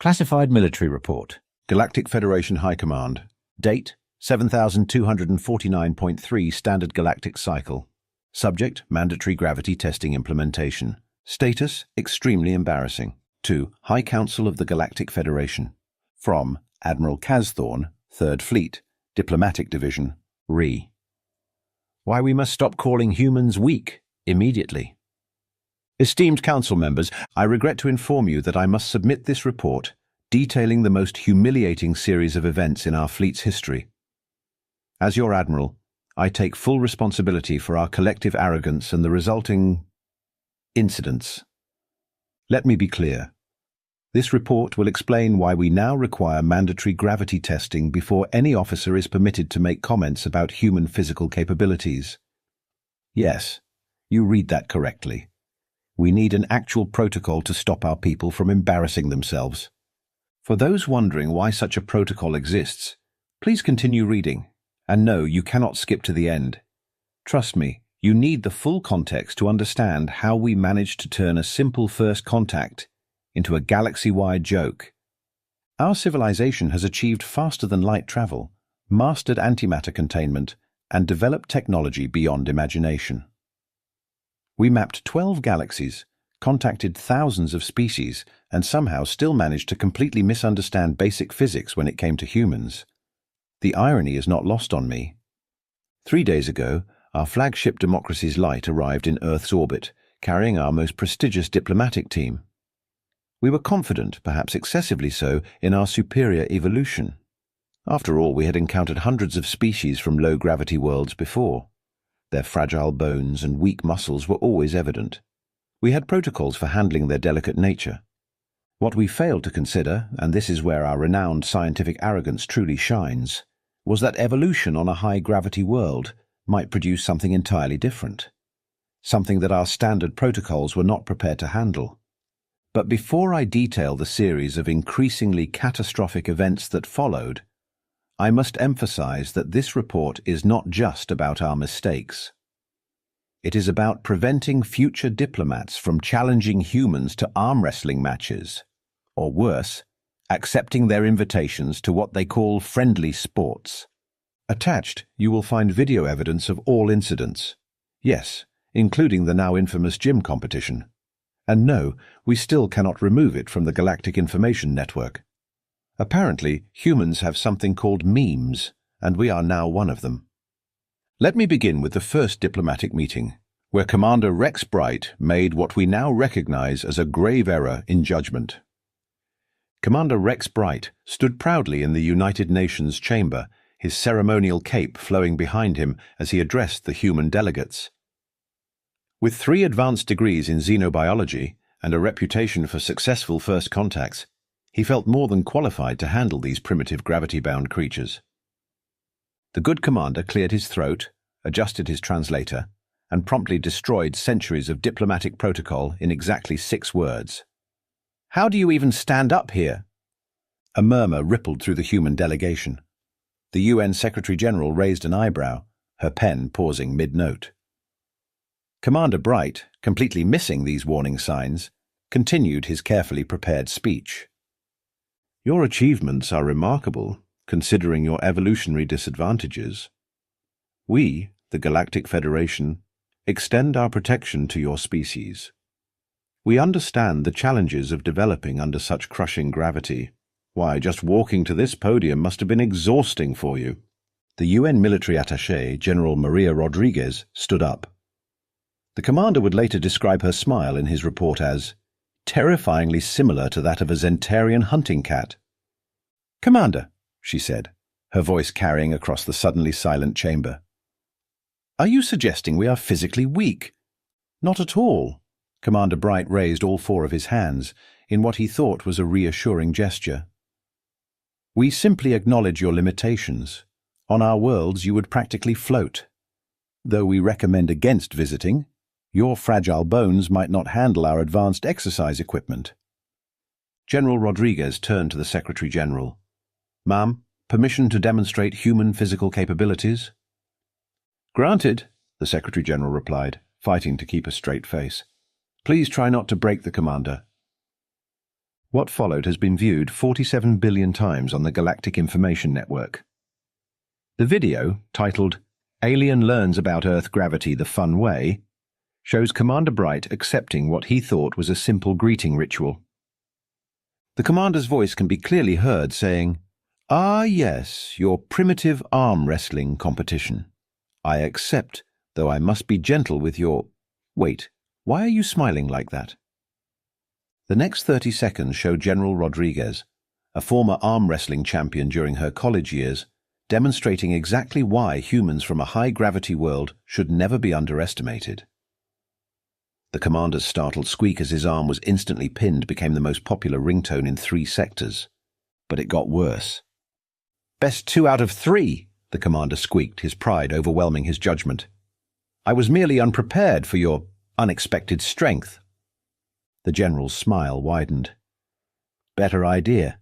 Classified Military Report. Galactic Federation High Command. Date 7249.3 Standard Galactic Cycle. Subject: Mandatory Gravity Testing Implementation. Status: Extremely embarrassing. To High Council of the Galactic Federation. From Admiral Casthorne, 3rd Fleet, Diplomatic Division, Re. Why we must stop calling humans weak immediately. Esteemed Council members, I regret to inform you that I must submit this report detailing the most humiliating series of events in our fleet's history. As your Admiral, I take full responsibility for our collective arrogance and the resulting incidents. Let me be clear. This report will explain why we now require mandatory gravity testing before any officer is permitted to make comments about human physical capabilities. Yes, you read that correctly. We need an actual protocol to stop our people from embarrassing themselves. For those wondering why such a protocol exists, please continue reading. And no, you cannot skip to the end. Trust me, you need the full context to understand how we managed to turn a simple first contact into a galaxy-wide joke. Our civilization has achieved faster-than-light travel, mastered antimatter containment, and developed technology beyond imagination. We mapped 12 galaxies, contacted thousands of species, and somehow still managed to completely misunderstand basic physics when it came to humans. The irony is not lost on me. 3 days ago, our flagship Democracy's Light arrived in Earth's orbit, carrying our most prestigious diplomatic team. We were confident, perhaps excessively so, in our superior evolution. After all, we had encountered hundreds of species from low-gravity worlds before. Their fragile bones and weak muscles were always evident. We had protocols for handling their delicate nature. What we failed to consider, and this is where our renowned scientific arrogance truly shines, was that evolution on a high-gravity world might produce something entirely different. Something that our standard protocols were not prepared to handle. But before I detail the series of increasingly catastrophic events that followed, I must emphasize that this report is not just about our mistakes. It is about preventing future diplomats from challenging humans to arm wrestling matches, or worse, accepting their invitations to what they call friendly sports. Attached, you will find video evidence of all incidents. Yes, including the now infamous gym competition. And no, we still cannot remove it from the Galactic Information Network. Apparently, humans have something called memes, and we are now one of them. Let me begin with the first diplomatic meeting, where Commander Rex Bright made what we now recognize as a grave error in judgment. Commander Rex Bright stood proudly in the United Nations chamber, his ceremonial cape flowing behind him as he addressed the human delegates. With 3 advanced degrees in xenobiology and a reputation for successful first contacts, he felt more than qualified to handle these primitive gravity-bound creatures. The good commander cleared his throat, adjusted his translator, and promptly destroyed centuries of diplomatic protocol in exactly 6 words. "How do you even stand up here?" A murmur rippled through the human delegation. The UN Secretary-General raised an eyebrow, her pen pausing mid-note. Commander Bright, completely missing these warning signs, continued his carefully prepared speech. "Your achievements are remarkable, considering your evolutionary disadvantages. We, the Galactic Federation, extend our protection to your species. We understand the challenges of developing under such crushing gravity. Why, just walking to this podium must have been exhausting for you." The UN military attaché, General Maria Rodriguez, stood up. The commander would later describe her smile in his report as terrifyingly similar to that of a Zentarian hunting cat. "Commander," she said, her voice carrying across the suddenly silent chamber, "are you suggesting we are physically weak?" "Not at all." Commander Bright raised all 4 of his hands in what he thought was a reassuring gesture. "We simply acknowledge your limitations. On our worlds you would practically float. Though we recommend against visiting, your fragile bones might not handle our advanced exercise equipment." General Rodriguez turned to the Secretary-General. "Ma'am, permission to demonstrate human physical capabilities?" "Granted," the Secretary-General replied, fighting to keep a straight face. "Please try not to break the commander." What followed has been viewed 47 billion times on the Galactic Information Network. The video, titled "Alien Learns About Earth Gravity the Fun Way," shows Commander Bright accepting what he thought was a simple greeting ritual. The commander's voice can be clearly heard saying, "Ah, yes, your primitive arm wrestling competition. I accept, though I must be gentle with your—" Wait, why are you smiling like that? The next 30 seconds show General Rodriguez, a former arm wrestling champion during her college years, demonstrating exactly why humans from a high-gravity world should never be underestimated. The commander's startled squeak as his arm was instantly pinned became the most popular ringtone in 3 sectors. But it got worse. "Best 2 out of 3, the commander squeaked, his pride overwhelming his judgment. "I was merely unprepared for your unexpected strength." The general's smile widened. "Better idea.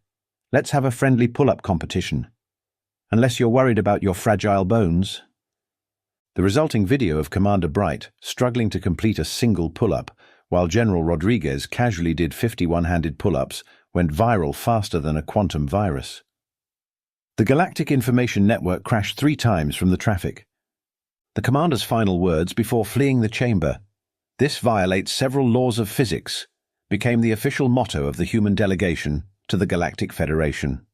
Let's have a friendly pull-up competition. Unless you're worried about your fragile bones." The resulting video of Commander Bright struggling to complete a single pull-up, while General Rodriguez casually did 50 one-handed pull-ups, went viral faster than a quantum virus. The Galactic Information Network crashed 3 times from the traffic. The commander's final words before fleeing the chamber, "This violates several laws of physics," became the official motto of the human delegation to the Galactic Federation.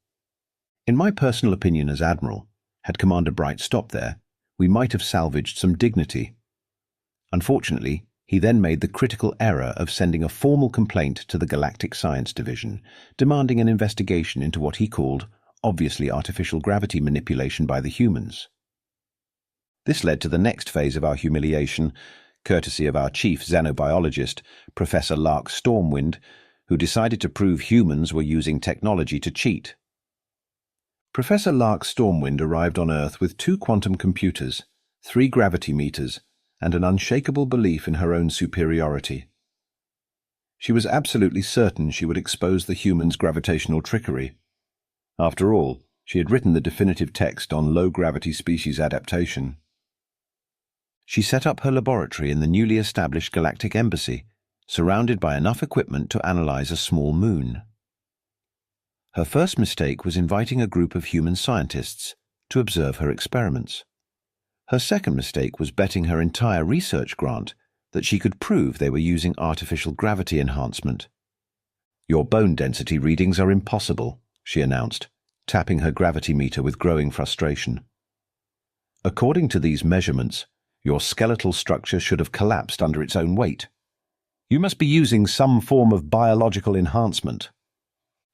In my personal opinion as Admiral, had Commander Bright stopped there, we might have salvaged some dignity. Unfortunately, he then made the critical error of sending a formal complaint to the Galactic Science Division, demanding an investigation into what he called obviously artificial gravity manipulation by the humans. This led to the next phase of our humiliation, courtesy of our chief xenobiologist, Professor Lark Stormwind, who decided to prove humans were using technology to cheat. Professor Lark Stormwind arrived on Earth with 2 quantum computers, 3 gravity meters, and an unshakable belief in her own superiority. She was absolutely certain she would expose the humans' gravitational trickery. After all, she had written the definitive text on low-gravity species adaptation. She set up her laboratory in the newly established Galactic Embassy, surrounded by enough equipment to analyze a small moon. Her first mistake was inviting a group of human scientists to observe her experiments. Her second mistake was betting her entire research grant that she could prove they were using artificial gravity enhancement. "Your bone density readings are impossible," she announced, tapping her gravity meter with growing frustration. "According to these measurements, your skeletal structure should have collapsed under its own weight. You must be using some form of biological enhancement."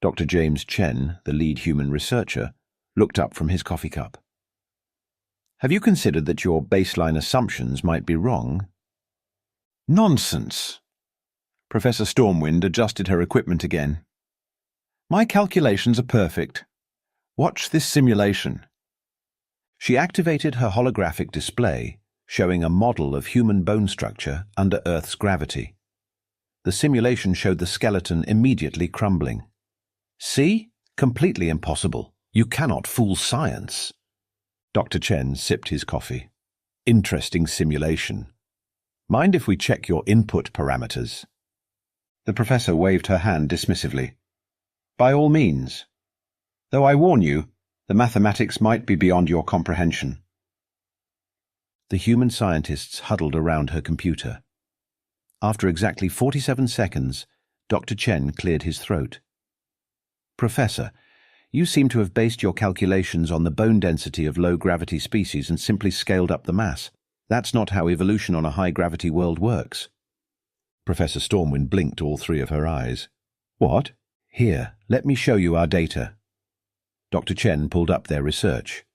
Dr. James Chen, the lead human researcher, looked up from his coffee cup. "Have you considered that your baseline assumptions might be wrong?" "Nonsense." Professor Stormwind adjusted her equipment again. "My calculations are perfect. Watch this simulation." She activated her holographic display, showing a model of human bone structure under Earth's gravity. The simulation showed the skeleton immediately crumbling. "See? Completely impossible. You cannot fool science." Dr. Chen sipped his coffee. "Interesting simulation. Mind if we check your input parameters?" The professor waved her hand dismissively. "By all means. Though I warn you, the mathematics might be beyond your comprehension." The human scientists huddled around her computer. After exactly 47 seconds, Dr. Chen cleared his throat. "Professor, you seem to have based your calculations on the bone density of low-gravity species and simply scaled up the mass. That's not how evolution on a high-gravity world works." Professor Stormwind blinked all 3 of her eyes. "What? Here, let me show you our data." Dr. Chen pulled up their research.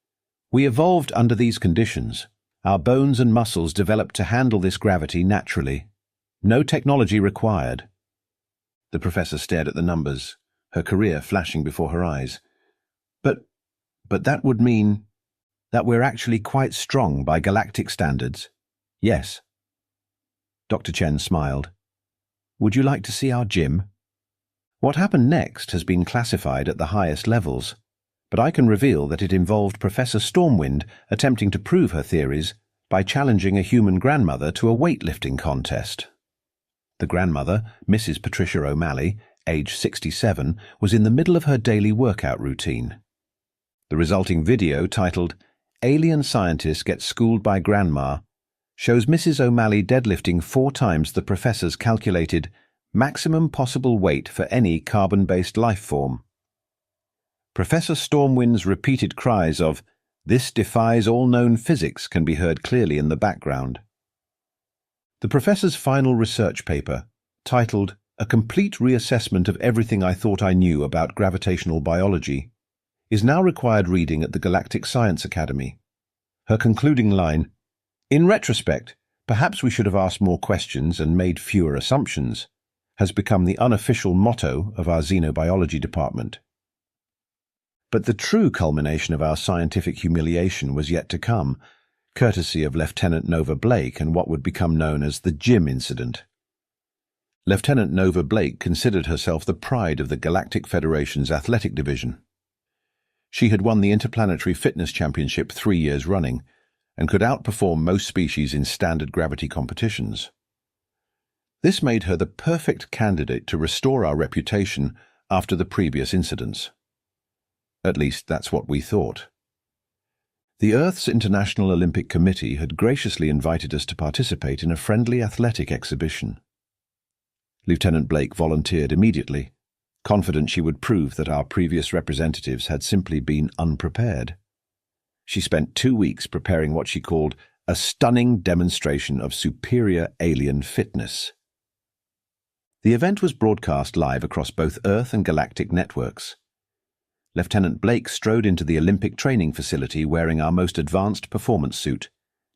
"We evolved under these conditions. Our bones and muscles developed to handle this gravity naturally. No technology required." The professor stared at the numbers, her career flashing before her eyes. But that would mean that we're actually quite strong by galactic standards." "Yes." Dr. Chen smiled. "Would you like to see our gym?" What happened next has been classified at the highest levels, but I can reveal that it involved Professor Stormwind attempting to prove her theories by challenging a human grandmother to a weightlifting contest. The grandmother, Mrs. Patricia O'Malley, age 67, was in the middle of her daily workout routine. The resulting video, titled "Alien Scientist Gets Schooled by Grandma," shows Mrs. O'Malley deadlifting 4 times the professor's calculated maximum possible weight for any carbon-based life form. Professor Stormwind's repeated cries of "This defies all known physics" can be heard clearly in the background. The professor's final research paper, titled "A Complete Reassessment of Everything I Thought I Knew About Gravitational Biology," is now required reading at the Galactic Science Academy. Her concluding line, "In retrospect, perhaps we should have asked more questions and made fewer assumptions," has become the unofficial motto of our xenobiology department. But the true culmination of our scientific humiliation was yet to come, courtesy of Lieutenant Nova Blake and what would become known as the Gym Incident. Lieutenant Nova Blake considered herself the pride of the Galactic Federation's athletic division. She had won the Interplanetary Fitness Championship 3 years running and could outperform most species in standard gravity competitions. This made her the perfect candidate to restore our reputation after the previous incidents. At least that's what we thought. The Earth's International Olympic Committee had graciously invited us to participate in a friendly athletic exhibition. Lieutenant Blake volunteered immediately, confident she would prove that our previous representatives had simply been unprepared. She spent 2 weeks preparing what she called a stunning demonstration of superior alien fitness. The event was broadcast live across both Earth and galactic networks. Lieutenant Blake strode into the Olympic training facility wearing our most advanced performance suit,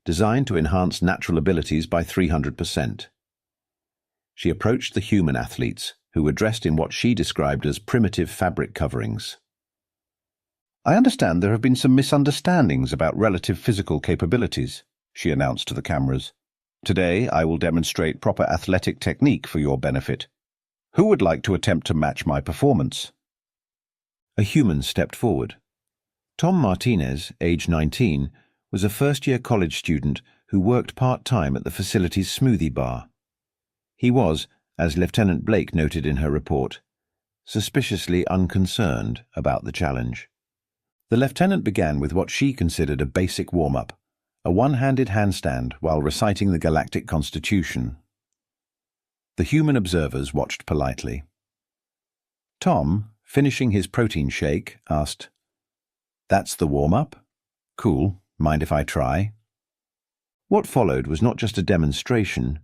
designed to enhance natural abilities by 300%. She approached the human athletes, who were dressed in what she described as primitive fabric coverings. "I understand there have been some misunderstandings about relative physical capabilities," she announced to the cameras. "Today I will demonstrate proper athletic technique for your benefit. Who would like to attempt to match my performance?" A human stepped forward. Tom Martinez, age 19, was a first-year college student who worked part-time at the facility's smoothie bar. He was, as Lieutenant Blake noted in her report, suspiciously unconcerned about the challenge. The lieutenant began with what she considered a basic warm-up, a one-handed handstand while reciting the Galactic Constitution. The human observers watched politely. Tom, finishing his protein shake, asked, "That's the warm-up? Cool. Mind if I try?" What followed was not just a demonstration,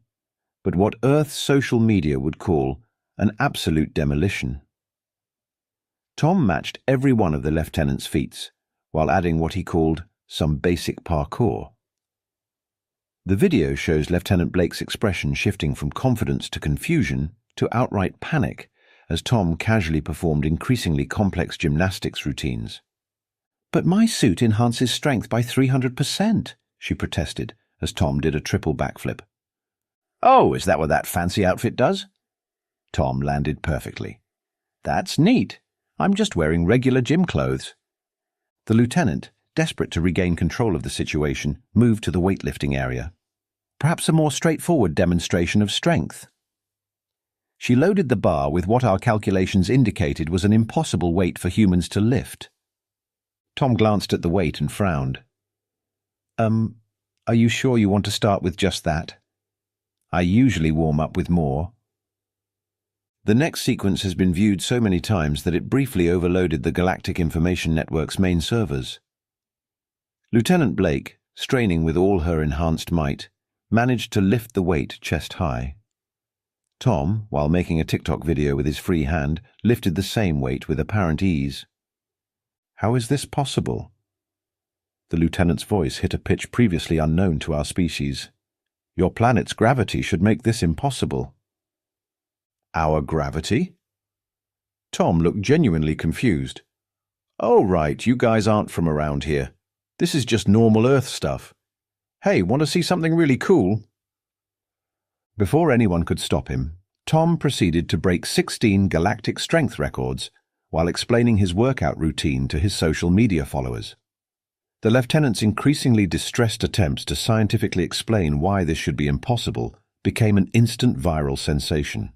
but what Earth's social media would call an absolute demolition. Tom matched every one of the lieutenant's feats, while adding what he called some basic parkour. The video shows Lieutenant Blake's expression shifting from confidence to confusion to outright panic as Tom casually performed increasingly complex gymnastics routines. "But my suit enhances strength by 300%, she protested as Tom did a triple backflip. "Oh, is that what that fancy outfit does?" Tom landed perfectly. "That's neat. I'm just wearing regular gym clothes." The lieutenant, desperate to regain control of the situation, moved to the weightlifting area. "Perhaps a more straightforward demonstration of strength." She loaded the bar with what our calculations indicated was an impossible weight for humans to lift. Tom glanced at the weight and frowned. Are you sure you want to start with just that? I usually warm up with more." The next sequence has been viewed so many times that it briefly overloaded the Galactic Information Network's main servers. Lieutenant Blake, straining with all her enhanced might, managed to lift the weight chest high. Tom, while making a TikTok video with his free hand, lifted the same weight with apparent ease. "How is this possible?" The lieutenant's voice hit a pitch previously unknown to our species. "Your planet's gravity should make this impossible." "Our gravity?" Tom looked genuinely confused. "Oh, right, you guys aren't from around here. This is just normal Earth stuff. Hey, want to see something really cool?" Before anyone could stop him, Tom proceeded to break 16 galactic strength records while explaining his workout routine to his social media followers. The lieutenant's increasingly distressed attempts to scientifically explain why this should be impossible became an instant viral sensation.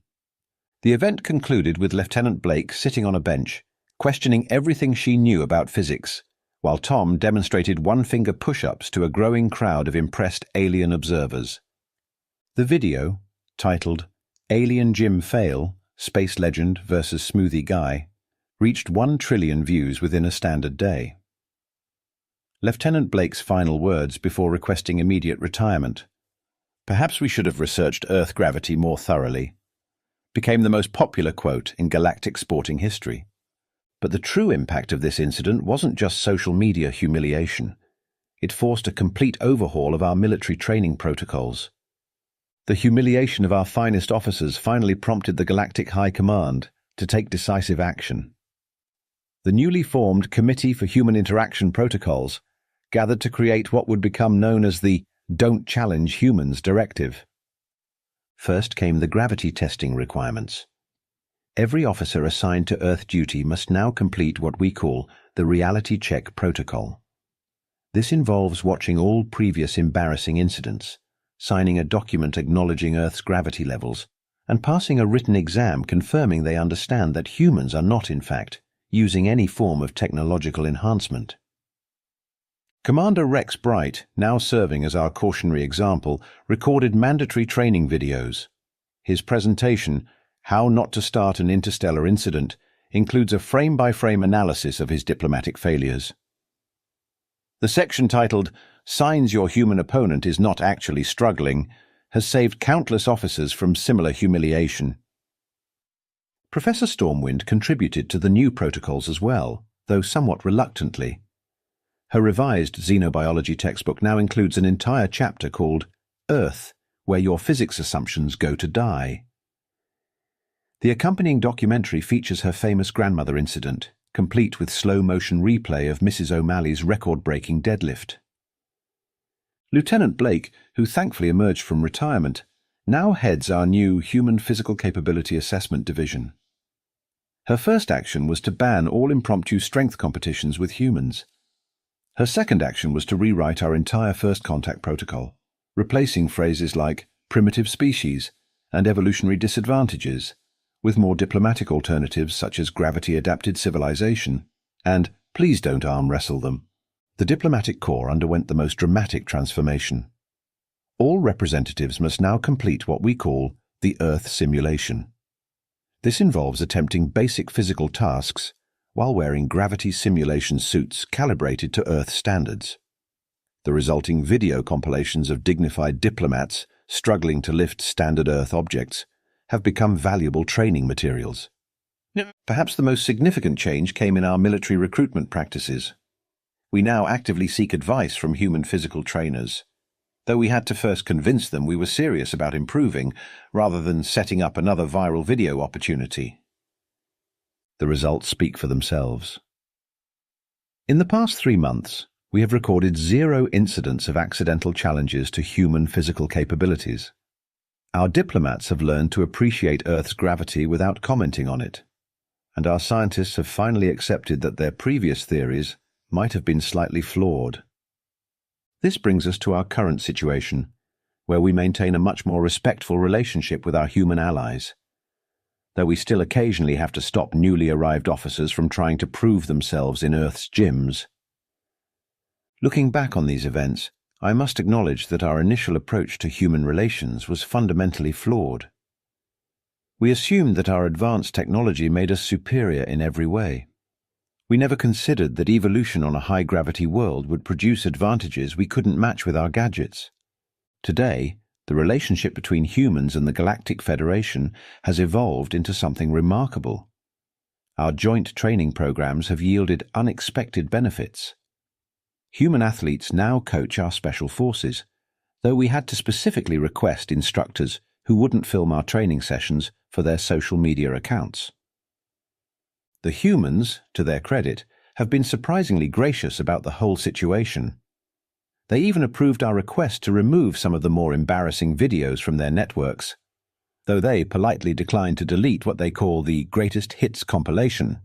The event concluded with Lieutenant Blake sitting on a bench, questioning everything she knew about physics, while Tom demonstrated one-finger push-ups to a growing crowd of impressed alien observers. The video, titled Alien Jim Fail, Space Legend vs. Smoothie Guy, reached 1 trillion views within a standard day. Lieutenant Blake's final words before requesting immediate retirement, "Perhaps we should have researched Earth gravity more thoroughly," became the most popular quote in galactic sporting history. But the true impact of this incident wasn't just social media humiliation. It forced a complete overhaul of our military training protocols. The humiliation of our finest officers finally prompted the Galactic High Command to take decisive action. The newly formed Committee for Human Interaction Protocols gathered to create what would become known as the Don't Challenge Humans Directive. First came the gravity testing requirements. Every officer assigned to Earth duty must now complete what we call the Reality Check Protocol. This involves watching all previous embarrassing incidents, signing a document acknowledging Earth's gravity levels, and passing a written exam confirming they understand that humans are not, in fact, using any form of technological enhancement. Commander Rex Bright, now serving as our cautionary example, recorded mandatory training videos. His presentation, How Not to Start an Interstellar Incident, includes a frame-by-frame analysis of his diplomatic failures. The section titled, Signs Your Human Opponent is Not Actually Struggling, has saved countless officers from similar humiliation. Professor Stormwind contributed to the new protocols as well, though somewhat reluctantly. Her revised xenobiology textbook now includes an entire chapter called Earth, Where Your Physics Assumptions Go to Die. The accompanying documentary features her famous grandmother incident, complete with slow-motion replay of Mrs. O'Malley's record-breaking deadlift. Lieutenant Blake, who thankfully emerged from retirement, now heads our new Human Physical Capability Assessment Division. Her first action was to ban all impromptu strength competitions with humans. Her second action was to rewrite our entire first contact protocol, replacing phrases like primitive species and evolutionary disadvantages with more diplomatic alternatives such as gravity-adapted civilization and please don't arm wrestle them. The diplomatic corps underwent the most dramatic transformation. All representatives must now complete what we call the Earth simulation. This involves attempting basic physical tasks while wearing gravity simulation suits calibrated to Earth standards. The resulting video compilations of dignified diplomats struggling to lift standard Earth objects have become valuable training materials. Perhaps the most significant change came in our military recruitment practices. We now actively seek advice from human physical trainers, though we had to first convince them we were serious about improving rather than setting up another viral video opportunity. The results speak for themselves. In the past 3 months, we have recorded 0 incidents of accidental challenges to human physical capabilities. Our diplomats have learned to appreciate Earth's gravity without commenting on it, and our scientists have finally accepted that their previous theories might have been slightly flawed. This brings us to our current situation, where we maintain a much more respectful relationship with our human allies, though we still occasionally have to stop newly arrived officers from trying to prove themselves in Earth's gyms. Looking back on these events, I must acknowledge that our initial approach to human relations was fundamentally flawed. We assumed that our advanced technology made us superior in every way. We never considered that evolution on a high-gravity world would produce advantages we couldn't match with our gadgets. Today, the relationship between humans and the Galactic Federation has evolved into something remarkable. Our joint training programs have yielded unexpected benefits. Human athletes now coach our special forces, though we had to specifically request instructors who wouldn't film our training sessions for their social media accounts. The humans, to their credit, have been surprisingly gracious about the whole situation. They even approved our request to remove some of the more embarrassing videos from their networks, though they politely declined to delete what they call the greatest hits compilation.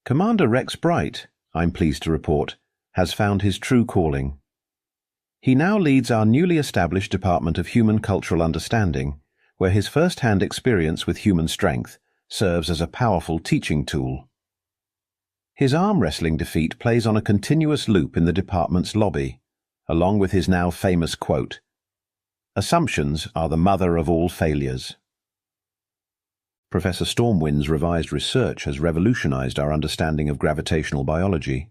Commander Rex Bright, I'm pleased to report, has found his true calling. He now leads our newly established Department of Human Cultural Understanding, where his first-hand experience with human strength serves as a powerful teaching tool. His arm wrestling defeat plays on a continuous loop in the department's lobby, along with his now famous quote, "Assumptions are the mother of all failures." Professor Stormwind's revised research has revolutionized our understanding of gravitational biology.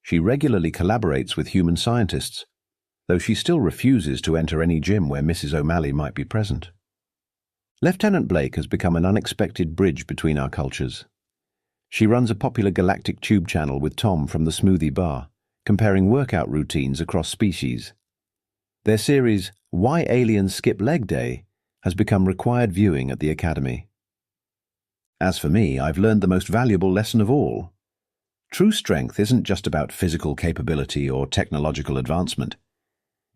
She regularly collaborates with human scientists, though she still refuses to enter any gym where Mrs. O'Malley might be present. Lieutenant Blake has become an unexpected bridge between our cultures. She runs a popular galactic tube channel with Tom from the Smoothie Bar, comparing workout routines across species. Their series, Why Aliens Skip Leg Day, has become required viewing at the Academy. As for me, I've learned the most valuable lesson of all. True strength isn't just about physical capability or technological advancement.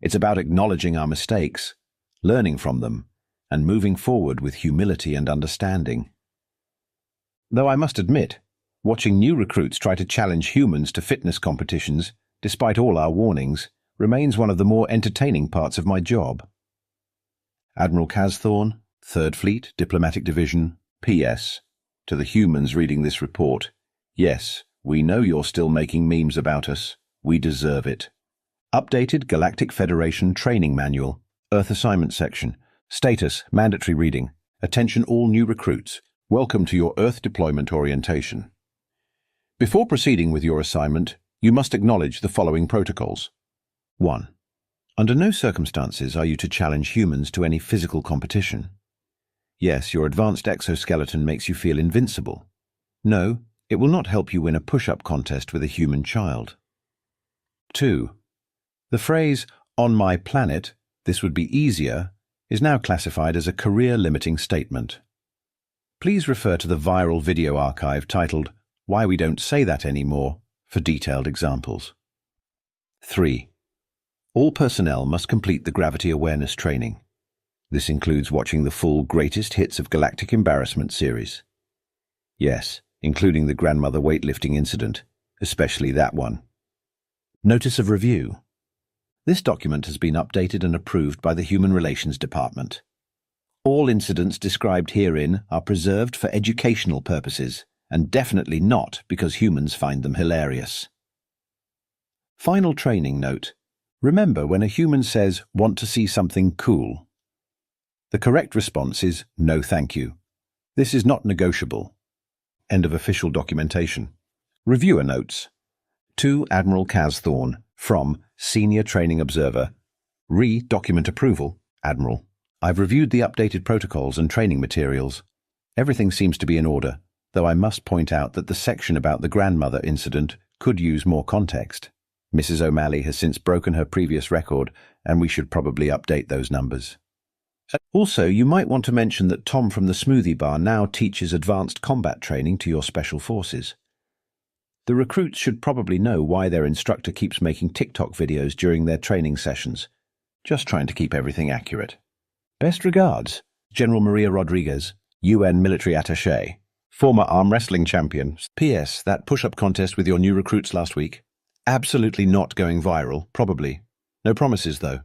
It's about acknowledging our mistakes, learning from them, and moving forward with humility and understanding. Though I must admit, watching new recruits try to challenge humans to fitness competitions, despite all our warnings, remains one of the more entertaining parts of my job. Admiral Casthorne, 3rd Fleet, Diplomatic Division, P.S. To the humans reading this report, yes, we know you're still making memes about us. We deserve it. Updated Galactic Federation Training Manual, Earth Assignment Section. Status, mandatory reading. Attention all new recruits. Welcome to your Earth deployment orientation. Before proceeding with your assignment, you must acknowledge the following protocols. 1. Under no circumstances are you to challenge humans to any physical competition. Yes, your advanced exoskeleton makes you feel invincible. No, it will not help you win a push-up contest with a human child. 2. The phrase, "on my planet, this would be easier," is now classified as a career-limiting statement. Please refer to the viral video archive titled, "Why We Don't Say That Anymore," for detailed examples. 3. All personnel must complete the gravity awareness training. This includes watching the full Greatest Hits of Galactic Embarrassment series. Yes, including the grandmother weightlifting incident, especially that one. Notice of Review. This document has been updated and approved by the Human Relations Department. All incidents described herein are preserved for educational purposes, and definitely not because humans find them hilarious. Final training note. Remember when a human says, "Want to see something cool?" The correct response is, "No thank you." This is not negotiable. End of official documentation. Reviewer notes. To Admiral Casthorne, from Senior Training Observer. Document approval, Admiral. I've reviewed the updated protocols and training materials. Everything seems to be in order, though I must point out that the section about the grandmother incident could use more context. Mrs. O'Malley has since broken her previous record, and we should probably update those numbers. Also, you might want to mention that Tom from the Smoothie Bar now teaches advanced combat training to your special forces. The recruits should probably know why their instructor keeps making TikTok videos during their training sessions. Just trying to keep everything accurate. Best regards, General Maria Rodriguez, UN Military Attaché, former arm wrestling champion. P.S. That push-up contest with your new recruits last week? Absolutely not going viral, probably. No promises, though.